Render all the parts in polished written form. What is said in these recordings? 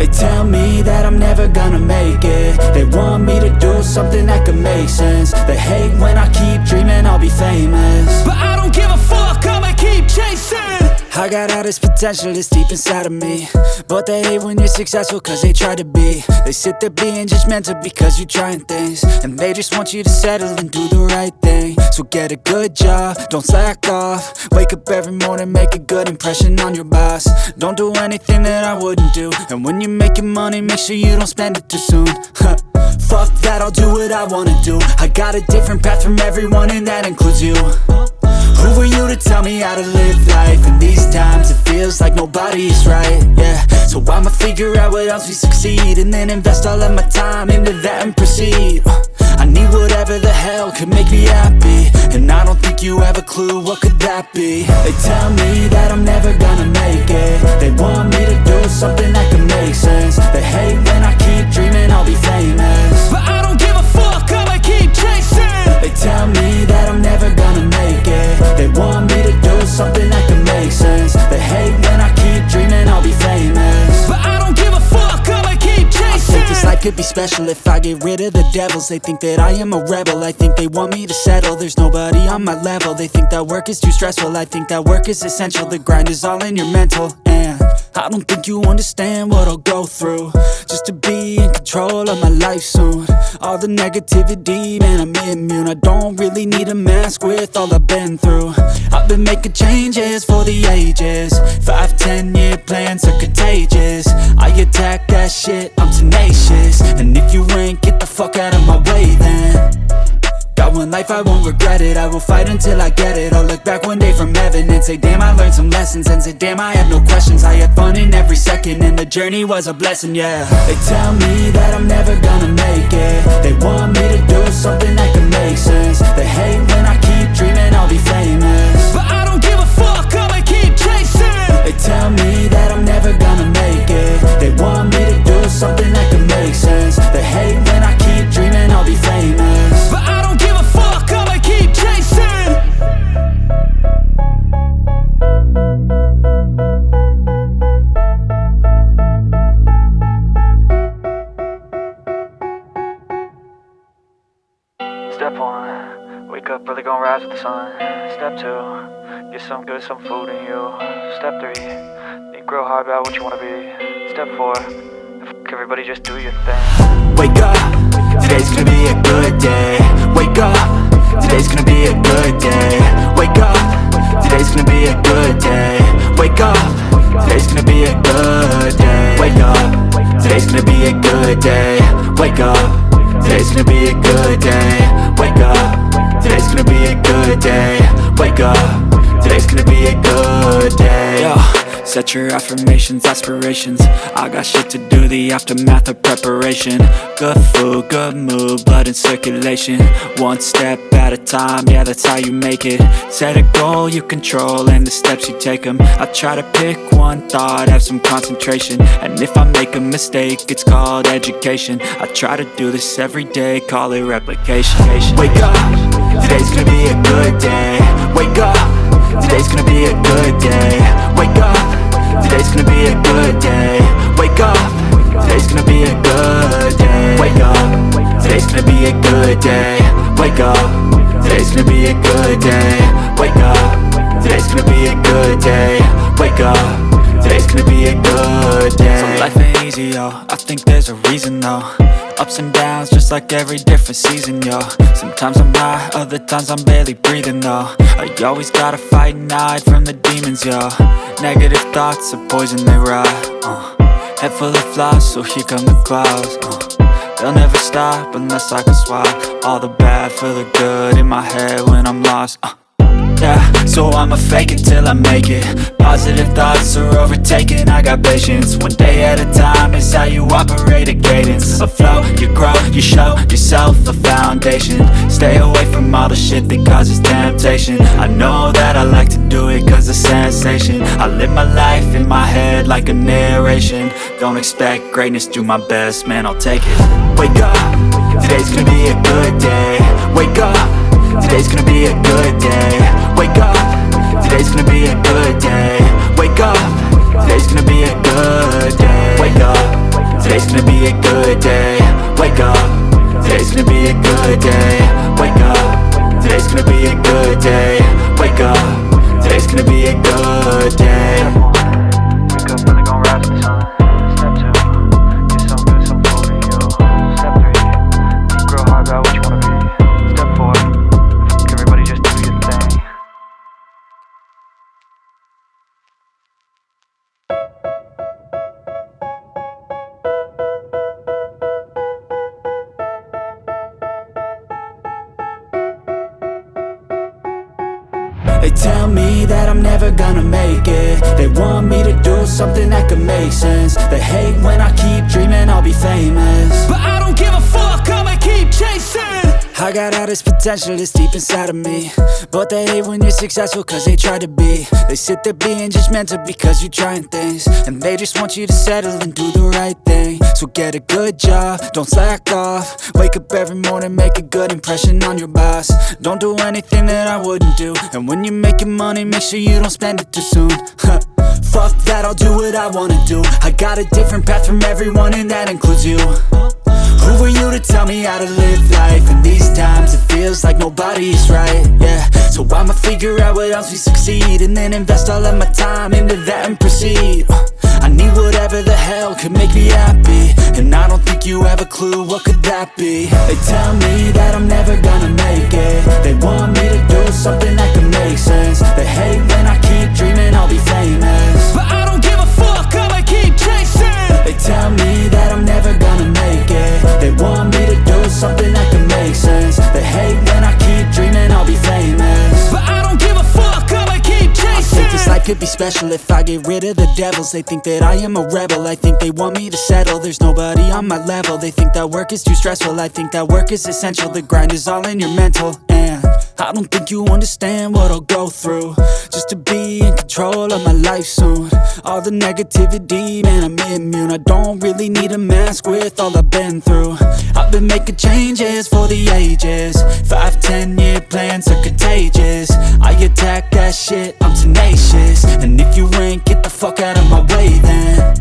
They tell me that I'm never gonna make it. They want me to do something that could make sense. They hate when I keep dreaming I'll be famous, but I don't give a fuck, I'ma keep chasing. I got all this potential that's deep inside of me, but they hate when you're successful cause they try to be. They sit there being judgmental because you're trying things, and they just want you to settle and do the right thing. So get a good job, don't slack off. Wake up every morning, make a good impression on your boss. Don't do anything that I wouldn't do, and when you're making money, make sure you don't spend it too soon. Fuck that, I'll do what I wanna do. I got a different path from everyone and that includes you. Who are you to tell me how to live life? In these times it feels like nobody's right, yeah. So I'ma figure out what else we succeed, and then invest all of my time into that and proceed. I need whatever the hell could make me happy, and I don't think you have a clue what could that be. They tell me that I'm never gonna make it. They want me to do something that could make sense. They hate when I keep dreaming I'll be famous, but I don't give a fuck, I'ma keep chasing. They tell me that I'm never gonna make it. They want me to do something that could make sense. They hate when I keep dreaming I'll be famous, but I don't give a fuck, I'ma keep chasing. I think this life could be special if I get rid of the devils. They think that I am a rebel, I think they want me to settle. There's nobody on my level. They think that work is too stressful, I think that work is essential. The grind is all in your mental, and I don't think you understand what I'll go through just to be in control of my life soon. All the negativity, man, I'm immune. I don't really need a mask with all I've been through. I've been making changes for the ages. 5-10 year plans are contagious. I attack that shit, I'm tenacious. And if you ain't, get the fuck out of my way then. Got one life, I won't regret it. I will fight until I get it. I'll look back one day from heaven and say, damn, I learned some lessons. And say, damn, I have no questions. I had fun in every second, and the journey was a blessing, yeah. They tell me that I'm never gonna make it. They want me to do something that can make sense. They hate when I keep dreaming I'll be famous, but I don't give a fuck, I'ma keep chasing. They tell me that I'm never gonna make it. They want me to do something that can make sense. They hate when I keep dreaming I'll be famous, but I don't give a fuck, I'ma keep chasing. Step 1, wake up early, gonna rise with the sun. Step 2, get some good, some food in you. Step 3, think real hard about what you wanna be. Step 4, fuck everybody, just do your thing. Wake up, today's gonna be a good day. Wake up, today's gonna be a good day. Wake up, today's gonna be a good day. Wake up, today's gonna be a good day. Wake up, today's gonna be a good day. Wake up, today's gonna be a good day. Wake up, today's gonna be a good day. Wake up, today's gonna be a good day. Yo, set your affirmations, aspirations. I got shit to do, the aftermath of preparation. Good food, good mood, blood in circulation. One step at a time, yeah, that's how you make it. Set a goal you control and the steps you take them. I try to pick one thought, have some concentration. And if I make a mistake, it's called education. I try to do this every day, call it replication. Wake up, today's gonna be a good day. Wake up, today's gonna be a good day. Wake up, today's gonna be a good day. Wake up, today's gonna be a good day. Wake up, today's gonna be a good day. Wake up, today's gonna be a good day. Wake up, today's gonna be a good day. Wake up, today's gonna be a good day. So life ain't easy, yo, I think there's a reason though. Ups and downs, just like every different season, yo. Sometimes I'm high, other times I'm barely breathing, though. I always gotta fight and hide from the demons, yo. Negative thoughts are poison, they rot. Head full of flies, so here come the clouds. They'll never stop unless I can swap all the bad for the good in my head when I'm lost. Yeah, so I'ma fake it till I make it. Positive thoughts are overtaken, I got patience. One day at a time is how you operate a cadence. A flow, you grow, you show yourself a foundation. Stay away from all the shit that causes temptation. I know that I like to do it cause it's sensation. I live my life in my head like a narration. Don't expect greatness, do my best, man, I'll take it. Wake up, today's gonna be a good day. Wake up, today's gonna be a good day. Wake up, today's gonna be a good day. Wake up, today's gonna be a good day. Wake up, good day. Wake up, today's gonna be a good day. Wake up, today's gonna be a good day. Wake up, today's gonna be a good day. Wake up, really gon' rise with the sun. Step 2, get some good, some food in you. Step 3, think real hard about what you wanna be. Step 4, everybody just do your thing. They tell me that I'm never gonna make it. They want me to do something that could make sense. They hate when I keep dreaming I'll be famous, but I don't give a fuck, I'ma keep chasing. I got all this potential that's deep inside of me, but they hate when you're successful cause they try to be. They sit there being judgmental because you're trying things, and they just want you to settle and do the right thing. So get a good job, don't slack off. Wake up every morning, make a good impression on your boss. Don't do anything that I wouldn't do, and when you're making money, make sure you don't spend it too soon. Fuck that, I'll do what I wanna do. I got a different path from everyone, and that includes you. Who are you to tell me how to live life? In these times it feels like nobody's right, yeah. So I'ma figure out what else we succeed, and then invest all of my time into that and proceed. I need whatever the hell could make me happy, and I don't think you have a clue what could that be. They tell me that I'm never gonna make it. They want me to do something that could make sense. They hate when I keep dreaming I'll be famous, but I don't give a fuck, I'ma keep chasing. They tell me that I'm never gonna make it. They want me to do something that can make sense. They hate when I keep dreaming I'll be famous, but I don't give a fuck, I'ma keep chasing. I think this life could be special if I get rid of the devils. They think that I am a rebel, I think they want me to settle. There's nobody on my level. They think that work is too stressful, I think that work is essential. The grind is all in your mental, and I don't think you understand what I'll go through just to be in control of my life soon. All the negativity, man, I'm immune. I don't really need a mask with all I've been through. I've been making changes for the ages. 5-10 year plans are contagious. I attack that shit, I'm tenacious. And if you ain't, get the fuck out of my way then.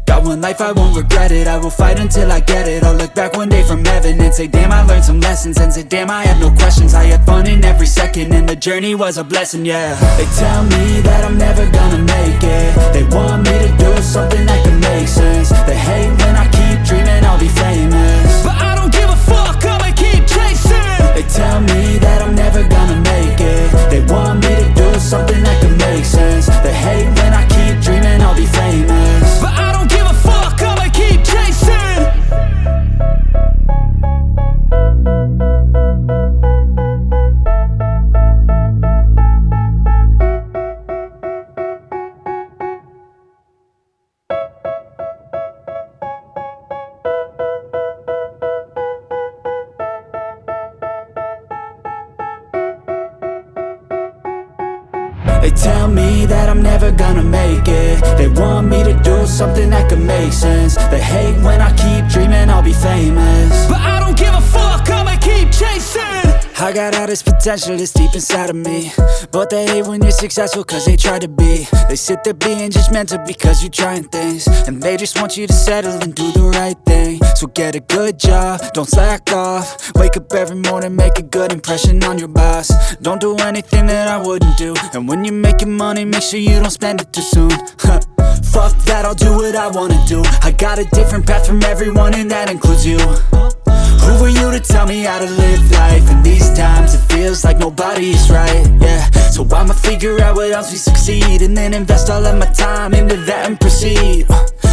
Got one life, I won't regret it. I will fight until I get it. I'll look back one day from heaven and say damn, I learned some lessons, and say damn, I have no questions. I had fun in every second, and the journey was a blessing, yeah. They tell me that I'm never gonna make it. They want me to do something that can make sense. They hate when I keep dreaming I'll be famous, but I don't give a fuck, I'ma keep chasing. They tell me that I'm never gonna make it. They want me to do something that can make sense. They hate when I keep dreaming I'll be famous, but I don't give a fuck, I'ma keep chasing. They tell me that I'm never gonna make it. They want me to do something that could make sense. They hate when I keep dreaming I'll be famous, but I don't give a fuck, I'ma keep chasing. I got all this potential that's deep inside of me, but they hate when you're successful cause they try to be. They sit there being judgmental because you're trying things, and they just want you to settle and do the right thing. So get a good job, don't slack off. Wake up every morning, make a good impression on your boss. Don't do anything that I wouldn't do, and when you're making money, make sure you don't spend it too soon. Fuck that, I'll do what I wanna do. I got a different path from everyone, and that includes you. Who are you to tell me how to live life? In these times it feels like nobody's right, yeah. So I'ma figure out what else we succeed, and then invest all of my time into that and proceed.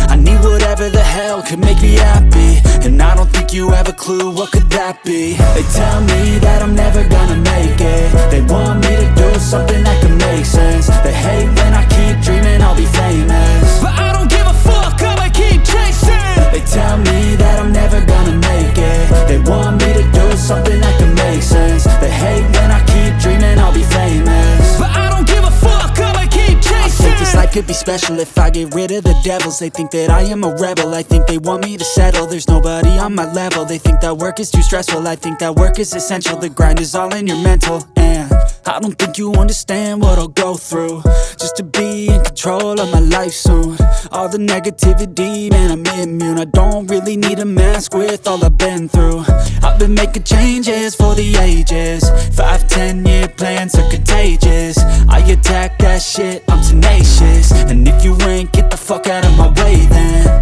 I need whatever the hell could make me happy, and I don't think you have a clue what could that be. They tell me that I'm never gonna make it. They want me to do something that can make sense. They hate when I keep dreaming I'll be famous, but I don't give a fuck, I'ma keep chasing. They tell me that I'm never gonna make it. They want me to do something that can make sense. They hate when I keep dreaming I'll be famous, but I don't give a fuck, I'ma keep chasing. I think this life could be special if I get rid of the devils. They think that I am a rebel, I think they want me to settle. There's nobody on my level. They think that work is too stressful, I think that work is essential. The grind is all in your mental, and I don't think you understand what I'll go through just to be in control of my life soon. All the negativity, man, I'm immune. I don't really need a mask with all I've been through. I've been making changes for the ages. 5-10 year plans are contagious. I attack that shit, I'm tenacious. And if you ain't, get the fuck out of my way then.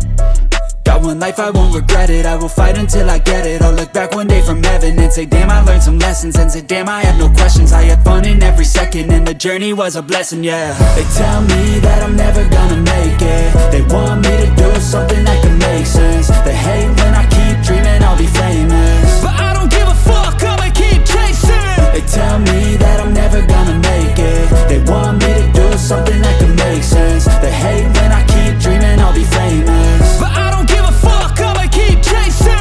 Got one life, I won't regret it. I will fight until I get it. I'll look back one day from heaven and say, damn, I learned some lessons. And say, damn, I had no questions. I had fun in every second, and the journey was a blessing, yeah. They tell me that I'm never gonna make it. They want me to do something that can make sense. They hate when I keep dreaming I'll be famous, but I don't give a fuck, I'ma keep chasing. They tell me that I'm never gonna make it. They want me to do something that can make sense. They hate when I keep dreaming I'll be famous, but I don't give a fuck, I'ma keep chasing.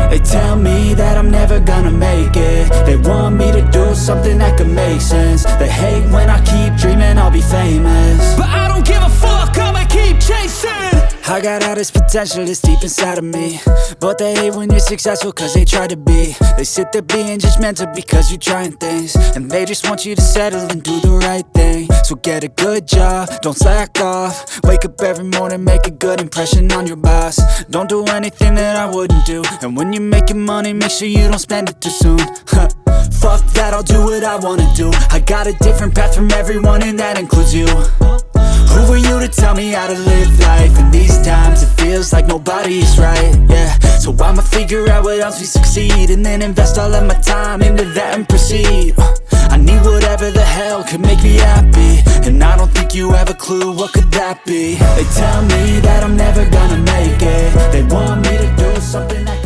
They tell me that I'm never gonna make it. They want me to do something that can make sense. They hate when I keep dreaming I'll be famous, but I don't give a fuck, I'ma keep chasing. I got all this potential that's deep inside of me, but they hate when you're successful cause they try to be. They sit there being judgmental because you're trying things, and they just want you to settle and do the right thing. So get a good job, don't slack off. Wake up every morning, make a good impression on your boss. Don't do anything that I wouldn't do, and when you're making money, make sure you don't spend it too soon. Fuck that, I'll do what I wanna do. I got a different path from everyone, and that includes you. Who are you to tell me how to live life? In these times it feels like nobody's right, yeah. So I'ma figure out what else we succeed, and then invest all of my time into that and proceed. I need whatever the hell could make me happy, and I don't think you have a clue what could that be. They tell me that I'm never gonna make it. They want me to do something that